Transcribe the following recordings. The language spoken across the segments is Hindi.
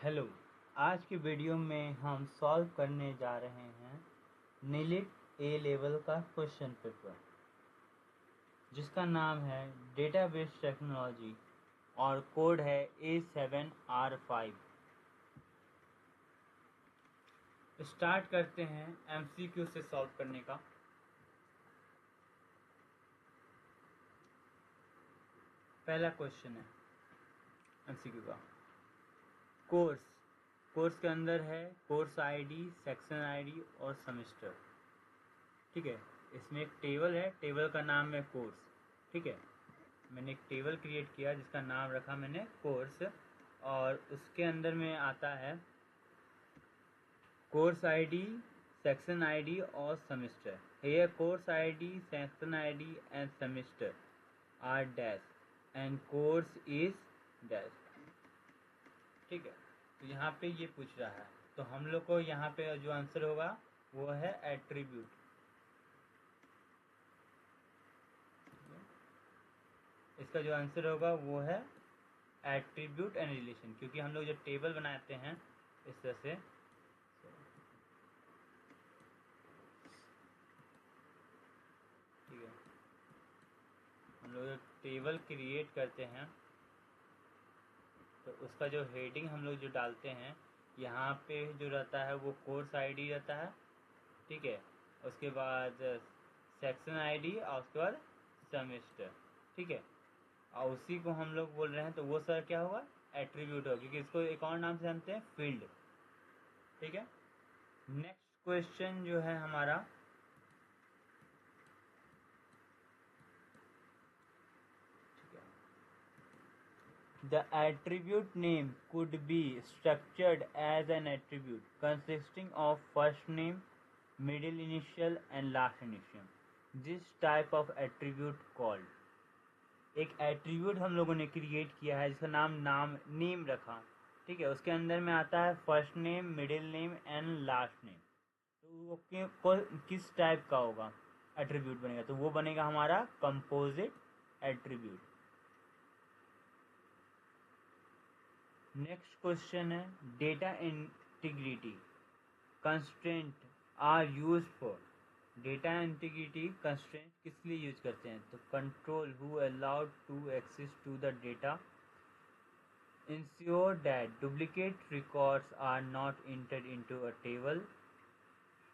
हेलो। आज की वीडियो में हम सॉल्व करने जा रहे हैं नीलिट ए लेवल का क्वेश्चन पेपर, जिसका नाम है डेटाबेस टेक्नोलॉजी और कोड है A7R5। स्टार्ट करते हैं एमसीक्यू से सॉल्व करने का। पहला क्वेश्चन है एमसीक्यू का। कोर्स के अंदर है कोर्स आईडी, सेक्शन आईडी और सेमेस्टर। ठीक है, इसमें एक टेबल है, टेबल का नाम है कोर्स। ठीक है, मैंने एक टेबल क्रिएट किया जिसका नाम रखा मैंने कोर्स, और उसके अंदर में आता है कोर्स आईडी, सेक्शन आईडी और semester. Here course ID, section ID and semester are dash and course is dash. ठीक है, तो यहाँ पे ये पूछ रहा है, तो हम लोग को यहाँ पे जो आंसर होगा वो है एट्रीब्यूट। इसका जो आंसर होगा वो है एट्रीब्यूट एंड रिलेशन, क्योंकि हम लोग जब टेबल बनाते हैं इस तरह से, ठीक है, हम लोग जब टेबल क्रिएट करते हैं तो उसका जो हेडिंग हम लोग जो डालते हैं, यहाँ पे जो रहता है वो कोर्स आईडी रहता है। ठीक है, उसके बाद सेक्शन आईडी और उसके बाद सेमेस्टर। ठीक है, और उसी को हम लोग बोल रहे हैं, तो वो सर क्या होगा, एट्रीब्यूट होगा, क्योंकि इसको एक और नाम से जानते हैं फील्ड। ठीक है, नेक्स्ट क्वेश्चन जो है हमारा, the attribute name could be structured as an attribute consisting of first name, middle initial and last initial. This type of attribute called, एक एट्रीब्यूट हम लोगों ने क्रिएट किया है जिसका नाम नेम रखा। ठीक है, उसके अंदर में आता है first name, middle name and last name. तो वो किस टाइप का होगा एट्रीब्यूट बनेगा, तो वो बनेगा हमारा कंपोजिट एट्रीब्यूट। नेक्स्ट क्वेश्चन है data integrity constraint are use for. Data integrity constraint किस लिए यूज करते हैं, तो control who allowed to access to the data, ensure that duplicate records are not entered into a table,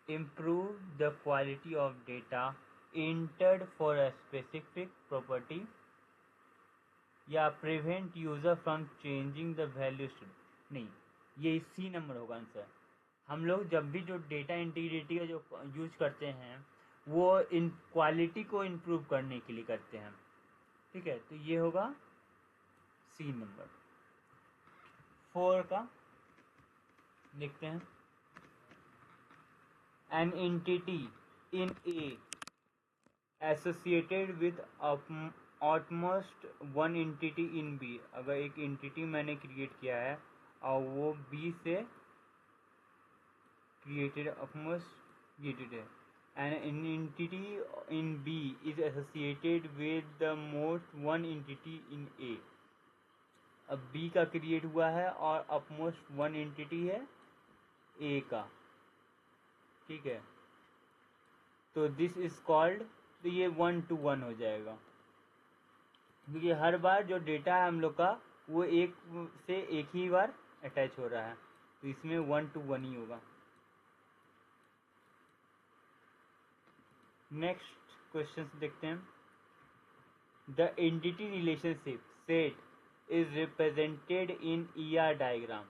improve the quality of data entered for a specific property, या prevent user from changing the value. नहीं, ये सी नंबर होगा आंसर। हम लोग जब भी जो डेटा इंटीग्रिटी का जो यूज करते हैं वो इन क्वालिटी को इम्प्रूव करने के लिए करते हैं। ठीक है, तो ये होगा सी नंबर। 4 का देखते हैं। An entity in A associated with at most one entity in B. अगर एक एंटिटी मैंने क्रिएट किया है और वो बी से क्रिएटेड ऑटमोस्ट क्रिएटेड है, and an entity in B is associated with the most one entity in A. अब बी का क्रिएट हुआ है और अपमोस्ट वन एंटिटी है ए का। ठीक है, तो दिस इज कॉल्ड, तो ये 1 to 1 हो जाएगा, क्योंकि हर बार जो डेटा है हम लोग का वो एक से एक ही बार अटैच हो रहा है, तो इसमें 1 to 1 ही होगा। नेक्स्ट क्वेश्चन देखते हैं। The entity relationship set is represented in ER diagram.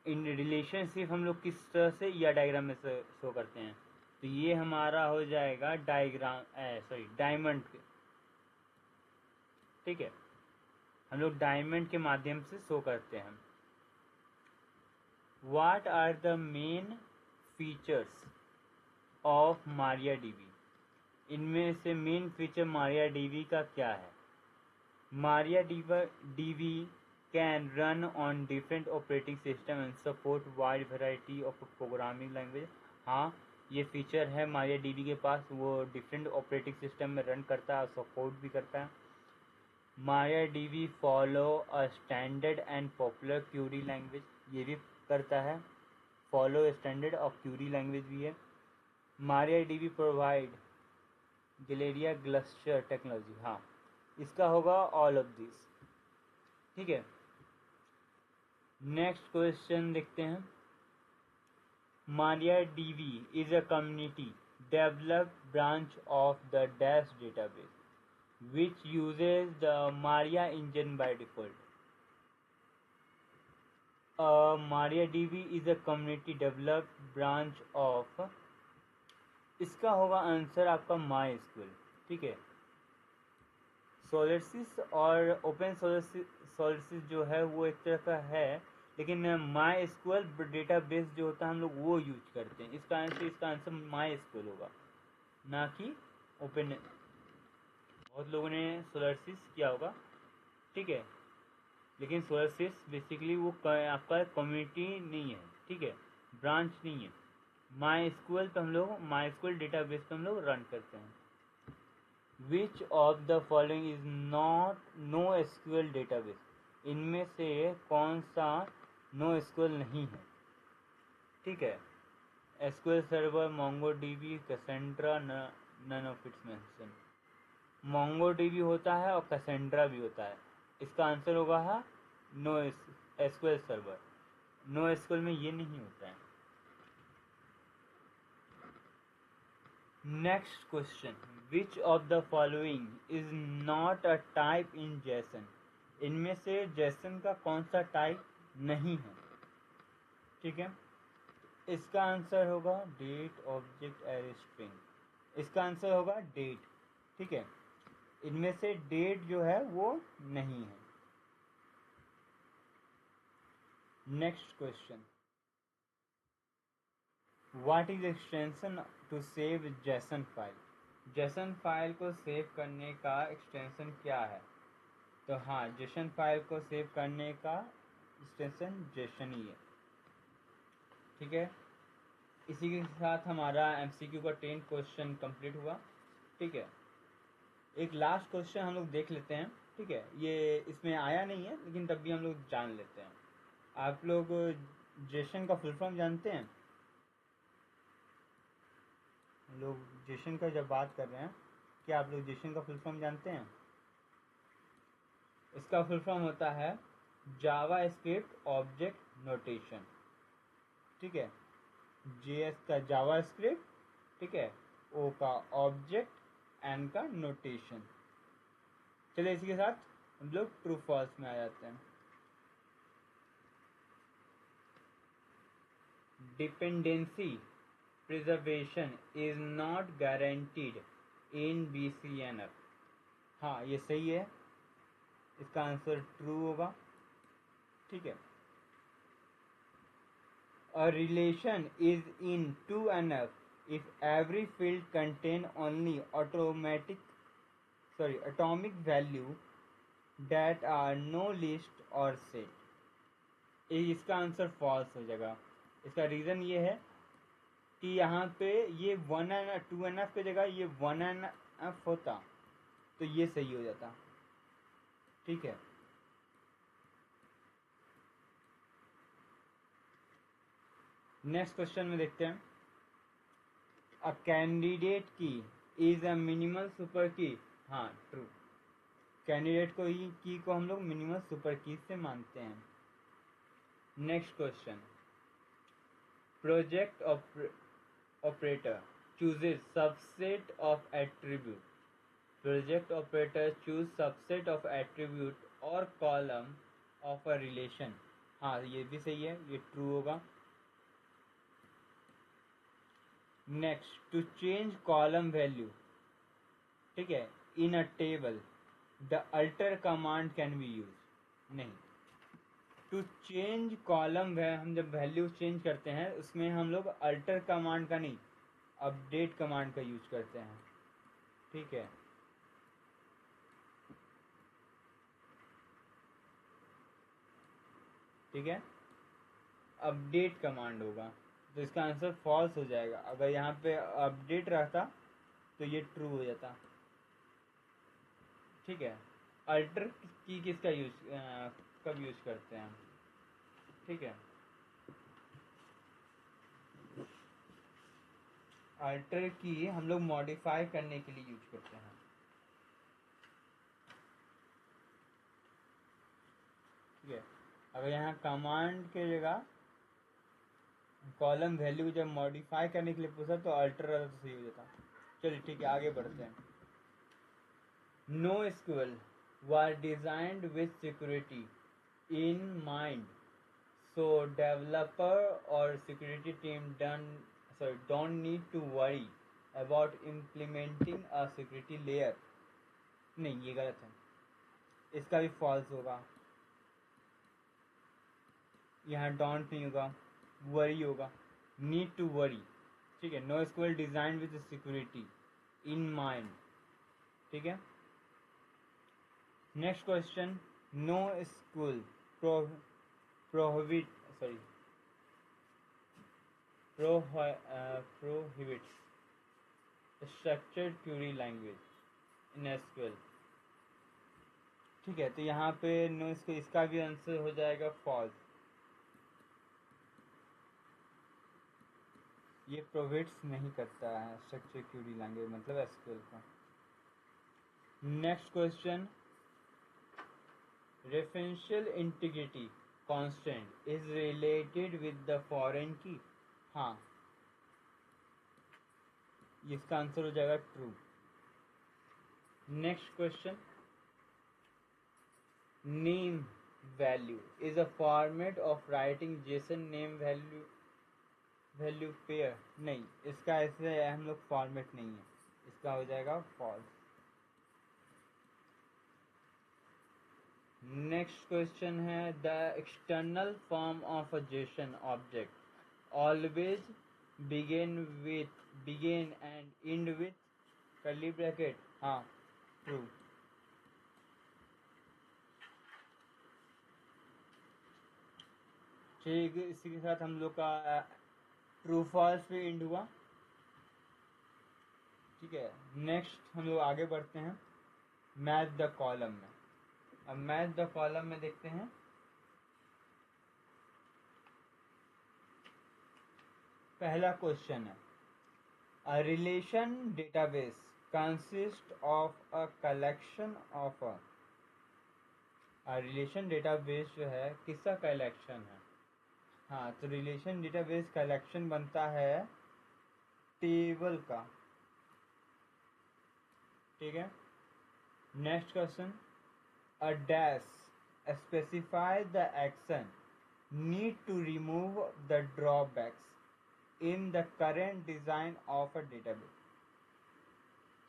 In relationship हम लोग किस तरह से ER डायग्राम में शो करते हैं, तो ये हमारा हो जाएगा डायमंड। ठीक है, हम लोग डायमंड के माध्यम से शो करते हैं। What are the main features of MariaDB। इनमें से मेन फीचर MariaDB का क्या है। MariaDB can run on different operating system and support wide variety of programming language. हाँ, ये फीचर है MariaDB के पास, वो डिफरेंट ऑपरेटिंग सिस्टम में रन करता है और सपोर्ट भी करता है। MariaDB follow a standard and popular Curie language, ये भी करता है, फॉलो स्टैंडर्ड और क्यूरी लैंग्वेज भी है। MariaDB प्रोवाइड गिलेरिया क्लस्टर टेक्नोलॉजी, हाँ इसका होगा ऑल ऑफ दिस। ठीक है, नेक्स्ट क्वेश्चन देखते हैं। MariaDB is a community developed branch of the Dash database which uses the Maria engine by default. MariaDB is a community developed branch of, इसका होगा आंसर आपका MySQL। ठीक है, सोलरसिस और ओपन सोलरसिस जो है वो एक तरह का है, लेकिन MySQL डेटाबेस जो होता है हम लोग वो यूज करते हैं। इसका आंसर MySQL होगा, ना कि ओपन। बहुत लोगों ने सोलरसिस किया होगा, ठीक है, लेकिन सोलरसिस बेसिकली वो आपका कम्युनिटी नहीं है, ठीक है, ब्रांच नहीं है। MySQL पे हम लोग MySQL डेटाबेस पे हम लोग रन करते हैं। विच of the following is not know SQL database, इनमें से कौन सा नो एसक्यूएल नहीं है? ठीक है, SQL server, MongoDB, Cassandra, none of its mention. MongoDB होता है और कैसेंड्रा भी होता है। इसका आंसर होगा no SQL server. No SQL में ये नहीं होता है। Next question, which of the following is not a type in JSON, इनमें से JSON का कौन सा टाइप नहीं है? ठीक है, इसका आंसर होगा डेट ऑब्जेक्ट एरे स्ट्रिंग। इसका आंसर होगा डेट। ठीक है, इनमें से डेट जो है वो नहीं है। Next question, what is extension to save JSON file, JSON file को सेव करने का एक्सटेंशन क्या है? तो हाँ, JSON फाइल को सेव करने का एक्सटेंशन JSON ही है। ठीक है, इसी के साथ हमारा MCQ का 10 क्वेश्चन कंप्लीट हुआ। ठीक है, एक लास्ट क्वेश्चन हम लोग देख लेते हैं। ठीक है, ये इसमें आया नहीं है लेकिन तब भी हम लोग जान लेते हैं। आप लोग JSON का फुल फॉर्म जानते हैं? लोग JSON का जब बात कर रहे हैं, क्या आप लोग JSON का फुल फॉर्म जानते हैं? इसका फुल फॉर्म होता है जावास्क्रिप्ट ऑब्जेक्ट नोटेशन। ठीक है, JS का जावास्क्रिप्ट, ठीक है, O का ऑब्जेक्ट, N का नोटेशन। चलिए इसी के साथ हम लोग ट्रू फॉल्स में आ जाते हैं। Dependency preservation is not guaranteed in BCNF। हाँ, ये सही है, इसका आंसर ट्रू होगा। ठीक है, a relation is in 2NF if every field contain only atomic value that are no list or set। इसका आंसर फॉल्स हो जाएगा। इसका रीज़न ये है कि यहाँ पे ये 2NF की जगह ये 1NF होता तो ये सही हो जाता। ठीक है, नेक्स्ट क्वेश्चन में देखते हैं। अ कैंडिडेट की इज अ मिनिमल सुपर की। हाँ, ट्रू, कैंडिडेट को ही की को हम लोग मिनिमल सुपर की से मानते हैं। Next question, project operator chooses subset of attribute। Project operator choose subset of attribute or column of a relation। हाँ, ये भी सही है, ये ट्रू होगा। Next, to change column value, ठीक है, in a table the alter command can be use. नहीं, टू चेंज कॉलम हम जब वैल्यू चेंज करते हैं उसमें हम लोग अल्टर कमांड का नहीं, अपडेट कमांड का यूज करते हैं। ठीक है, ठीक है, अपडेट कमांड होगा, तो इसका आंसर फॉल्स हो जाएगा। अगर यहाँ पे अपडेट रहता तो ये ट्रू हो जाता। ठीक है, अल्टर की किसका यूज कब यूज करते हैं? ठीक है, अल्टर की हम लोग मॉडिफाई करने के लिए यूज करते हैं। ठीक है, अगर यहाँ कमांड के जगह कॉलम वैल्यू जब मॉडिफाई करने के लिए पूछा तो अल्टर रहता तो सही हो जाता। चलिए ठीक है, आगे बढ़ते हैं। No SQL was designed with security in mind, so developer or security team don't need to worry about implementing a security layer। नहीं, ये गलत है, इसका भी फॉल्स होगा। यहाँ डोंट नहीं होगा, वरी होगा, नीड टू वरी। ठीक है, no SQL design with security in mind. ठीक है, next question, no SQL prohibit sorry prohibits structured query language in SQL। ठीक है, तो यहाँ पे नो इसका भी आंसर हो जाएगा फॉल्स। ये प्रोहिबिट्स नहीं करता है स्ट्रक्चर क्यूरी लैंग्वेज मतलब एसक्यूएल का। Next question, referential integrity constant is related with the foreign की। हाँ, इसका आंसर हो जाएगा true. Next question, name value is a format of writing Jason name value pair. नहीं, इसका ऐसे हम लोग फॉर्मेट नहीं है, इसका हो जाएगा फॉल्स। नेक्स्ट क्वेश्चन है, the external form of a JSON object always begin and end with curly bracket. हाँ, ट्रू। ठीक है, इसी के साथ हम लोग का ट्रू फॉल्स पे एंड हुआ। ठीक है, नेक्स्ट हम लोग आगे बढ़ते हैं मैच द कॉलम में। अब मैच द कॉलम में देखते हैं, पहला क्वेश्चन है, a relation database consist of a collection of a relation database जो है किसका कलेक्शन है? हाँ, तो रिलेशन डेटाबेस कलेक्शन बनता है टेबल का। ठीक है, next question, a dash specify the action need to remove the drawbacks in the current design of a database.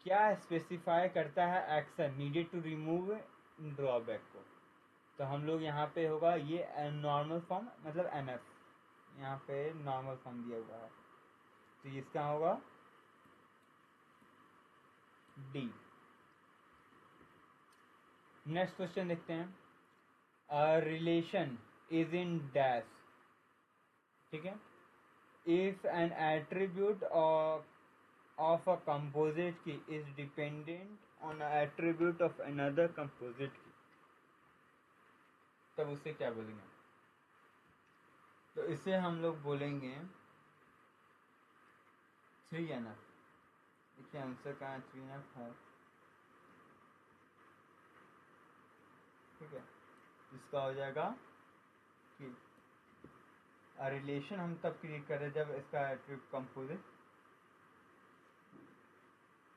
क्या स्पेसिफाई करता है action needed to remove drawback को? तो हम लोग यहाँ पे होगा ये नॉर्मल फॉर्म मतलब एनएफ, यहाँ पे नॉर्मल फॉर्म दिया हुआ है, तो इसका होगा डी। नेक्स्ट क्वेश्चन देखते हैं, a relation is in dash. ठीक है, if N attribute of a composite key is dependent on an attribute of another composite key, तब उसे क्या बोलेंगे? तो इसे हम लोग बोलेंगे 3NF। देखिए आंसर कहाँ 3NF है। ठीक है, इसका हो जाएगा कि रिलेशन हम तब क्रिएट कर रहे हैं जब इसका attribute composite.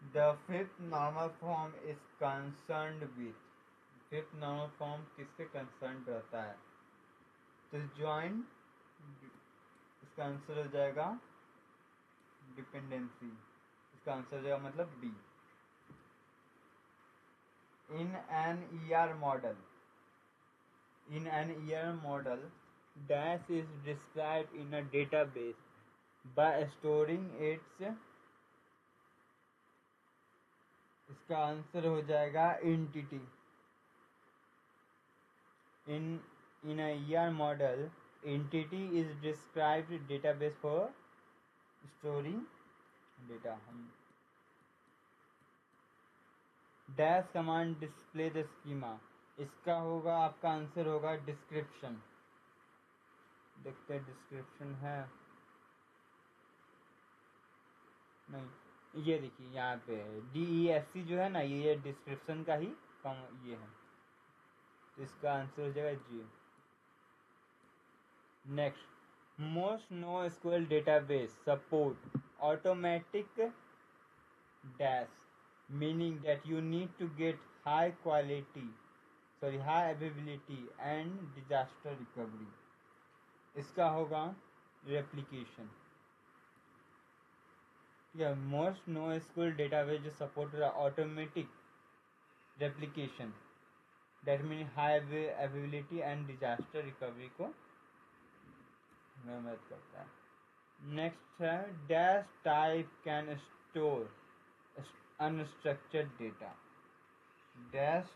The fifth normal form is concerned with। Fifth normal form किससे कंसर्न रहता है? तो ज्वाइन, इसका आंसर हो जाएगा डिपेंडेंसी, इसका आंसर हो जाएगा मतलब D. In an ER model dash is describe in a database bye storing it's. इसका आंसर हो जाएगा entity. in a ER model, entity is described database for storing data। हम dash command display the schema, इसका होगा आपका आंसर होगा डिस्क्रिप्शन। देखते हैं डिस्क्रिप्शन है, नहीं ये देखिए यहाँ पे है DESC जो है ना, ये डिस्क्रिप्शन का ही कम ये है, तो इसका आंसर हो जाएगा ji. Next, most no SQL database support automatic dash, meaning that you need to get high availability and disaster recovery। इसका होगा रेप्लिकेशन। या मोस्ट नो स्कूल डेटाबेस जो support automatic replication, that mean high availability and disaster recovery को मदद करता है। नेक्स्ट है dash type can store unstructured data, dash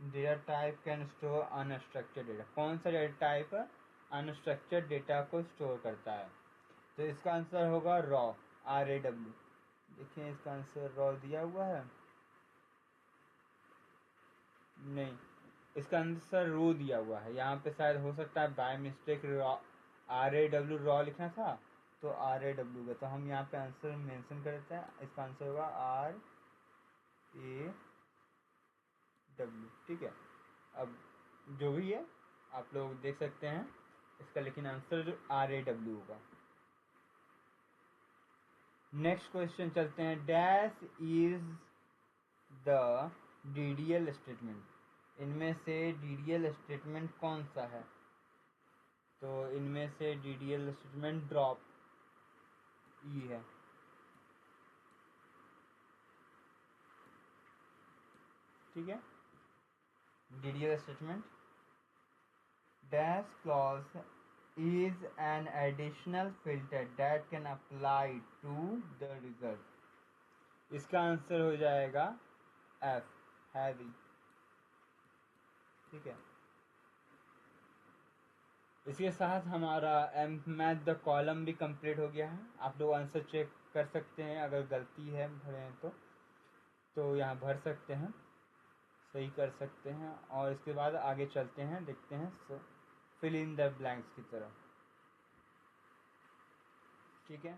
data type can store unstructured data, कौन सा डेटा टाइप अनस्ट्रक्चर्ड डेटा को स्टोर करता है, तो इसका आंसर होगा रॉ, RAW। देखिए इसका आंसर रॉ दिया हुआ है, नहीं इसका आंसर रो दिया हुआ है, यहाँ पे शायद हो सकता है बाय मिस्टेक RAW रॉ लिखना था तो RAW का, तो हम यहाँ पे आंसर मेंशन कर देते हैं, इसका आंसर होगा RAW। ठीक है, अब जो भी है आप लोग देख सकते हैं इसका, लेकिन आंसर RAW होगा। नेक्स्ट क्वेश्चन चलते हैं, dash is the DDL statement, इनमें से DDL स्टेटमेंट कौन सा है, तो इनमें से DDL स्टेटमेंट ड्रॉप ई है। ठीक है, DDL statement dash clause is an additional filter that can apply to the result, इसका आंसर हो जाएगा F, हैवी। ठीक है, इसके साथ हमारा मैथ द कॉलम भी कंप्लीट हो गया है। आप लोग आंसर चेक कर सकते हैं, अगर गलती है भरे हैं तो यहाँ भर सकते हैं, सही कर सकते हैं, और इसके बाद आगे चलते हैं, देखते हैं फिल इन द ब्लैंक्स की तरफ। ठीक है,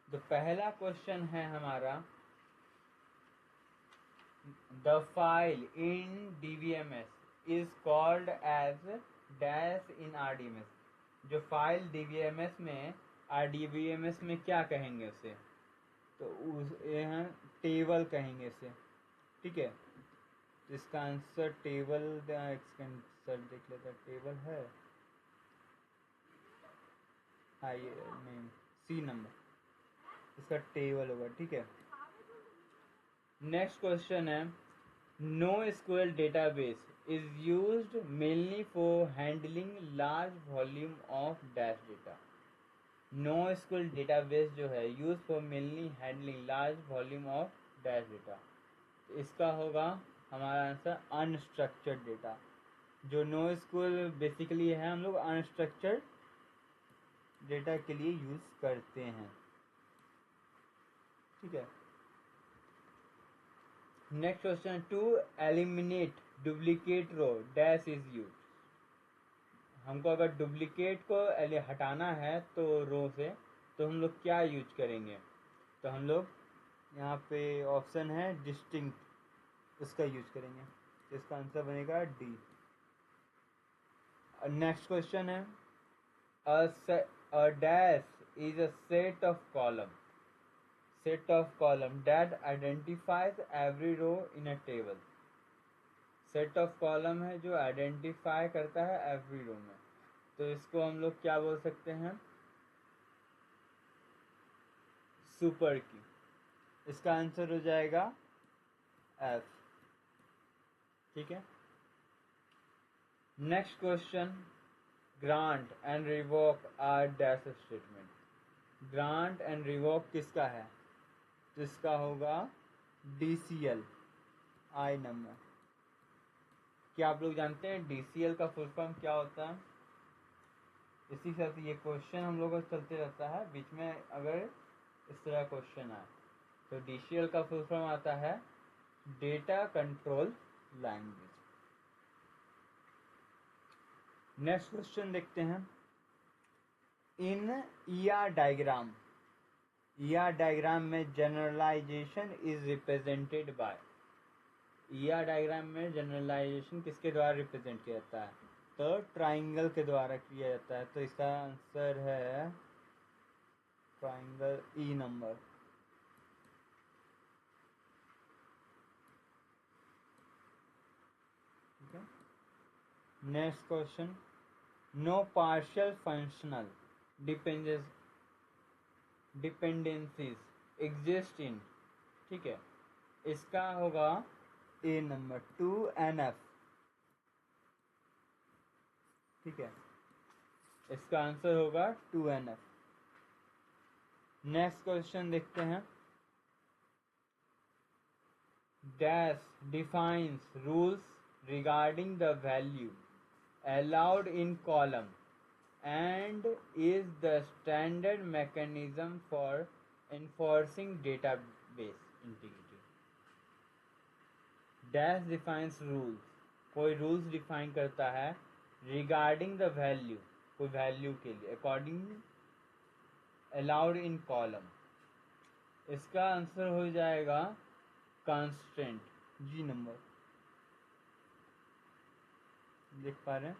तो पहला क्वेश्चन है हमारा, the file in DBMS is called as dash in RDBMS, जो फाइल DBMS में RDBMS में क्या कहेंगे उसे, तो उस टेबल कहेंगे इसे। ठीक है, तो इसका आंसर टेबल, आंसर देख लेते हैं, टेबल है, हाँ ये नहीं C नंबर, इसका टेबल होगा। ठीक है, नेक्स्ट क्वेश्चन है, no SQL database is used mainly for handling large volume of dash data, no SQL database जो है use for mainly handling large volume of dash data, इसका होगा हमारा आंसर अनस्ट्रक्चर्ड डेटा। जो नो SQL बेसिकली है हम लोग अनस्ट्रक्चर्ड डेटा के लिए यूज करते हैं। ठीक है, next question, to eliminate duplicate row dash is use, हमको अगर डुप्लीकेट को हटाना है तो रो से, तो हम लोग क्या यूज करेंगे, तो हम लोग यहाँ पे ऑप्शन है डिस्टिंक्ट, उसका यूज करेंगे, तो इसका आंसर बनेगा D। नेक्स्ट क्वेश्चन है, a dash is a set of column that identifies every row in a table, set of column है जो आइडेंटिफाई करता है एवरी रो में, तो इसको हम लोग क्या बोल सकते हैं, सुपर की, इसका आंसर हो जाएगा F। ठीक है, next question, grant and revoke are dash statement, grant and revoke किसका है, तो इसका होगा DCL, I नंबर। क्या आप लोग जानते हैं DCL का फुल फॉर्म क्या होता है, इसी के साथ ये क्वेश्चन हम लोगों को चलते रहता है, बीच में अगर इस तरह क्वेश्चन आए तो DCL का फुल फॉर्म आता है data control language. Next question देखते हैं। In ER diagram, ER diagram में generalization is represented by, ER diagram में जनरलाइजेशन किसके द्वारा रिप्रेजेंट किया जाता है? तो ट्राइंगल के द्वारा किया जाता है। तो इसका आंसर है ट्राइंगल ई नंबर। ठीक है। Next question, no partial functional dependencies exist in, ठीक है, इसका होगा ए नंबर 2NF। ठीक है, इसका आंसर होगा 2NF। नेक्स्ट क्वेश्चन देखते हैं। Dash defines rules regarding the value allowed in column and is the standard mechanism for enforcing database integrity। Dash defines rules, कोई रूल्स डिफाइन करता है रिगार्डिंग द वैल्यू, कोई वैल्यू के लिए, अकॉर्डिंग अलाउड इन कॉलम। इसका आंसर हो जाएगा कांस्टेंट, जी नंबर। देख पा रहे हैं?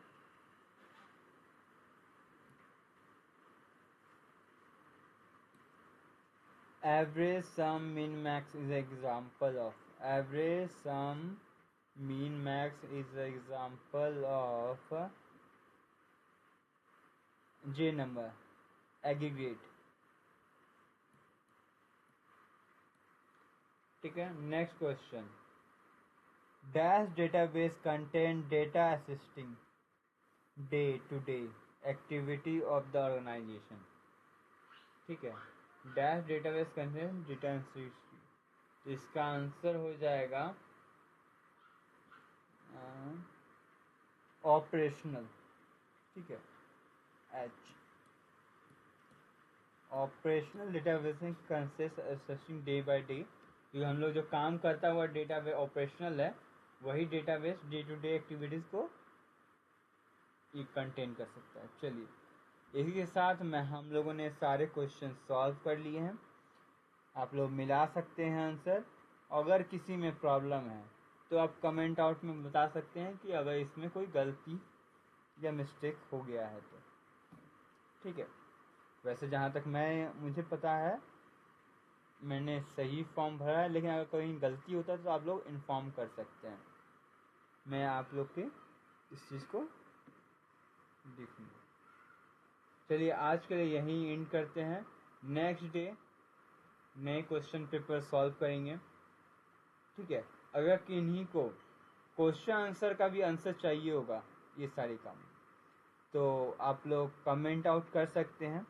Average sum mean max is example of, average sum mean max is example of J number aggregate. ठीक है। Next question, dash database contain data assisting day to day activity of the organization. ठीक है, dash database contain data assisting, तो इसका आंसर हो जाएगा ऑपरेशनल। ठीक है, H. Operational database consist assisting day by day, क्योंकि हम लोग जो काम करता है वह डेटाबेस ऑपरेशनल है, वही database day to day activities को कंटेन कर सकता है। चलिए, इसी के साथ में हम लोगों ने सारे क्वेश्चन सॉल्व कर लिए हैं। आप लोग मिला सकते हैं आंसर। अगर किसी में प्रॉब्लम है तो आप कमेंट आउट में बता सकते हैं कि अगर इसमें कोई गलती या मिस्टेक हो गया है तो। ठीक है, वैसे जहाँ तक मुझे पता है मैंने सही फॉर्म भरा है, लेकिन अगर कहीं गलती होता है तो आप लोग इन्फॉर्म कर सकते हैं, मैं आप लोग के इस चीज़ को देखूँगा। चलिए, आज के लिए यहीं एंड करते हैं। नेक्स्ट डे नए क्वेश्चन पेपर सॉल्व करेंगे। ठीक है, अगर किन्हीं को क्वेश्चन आंसर का भी आंसर चाहिए होगा ये सारे काम, तो आप लोग कमेंट आउट कर सकते हैं,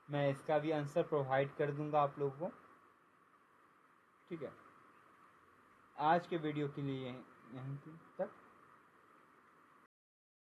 मैं इसका भी आंसर प्रोवाइड कर दूंगा आप लोगों को। ठीक है, आज के वीडियो के लिए यहीं तक।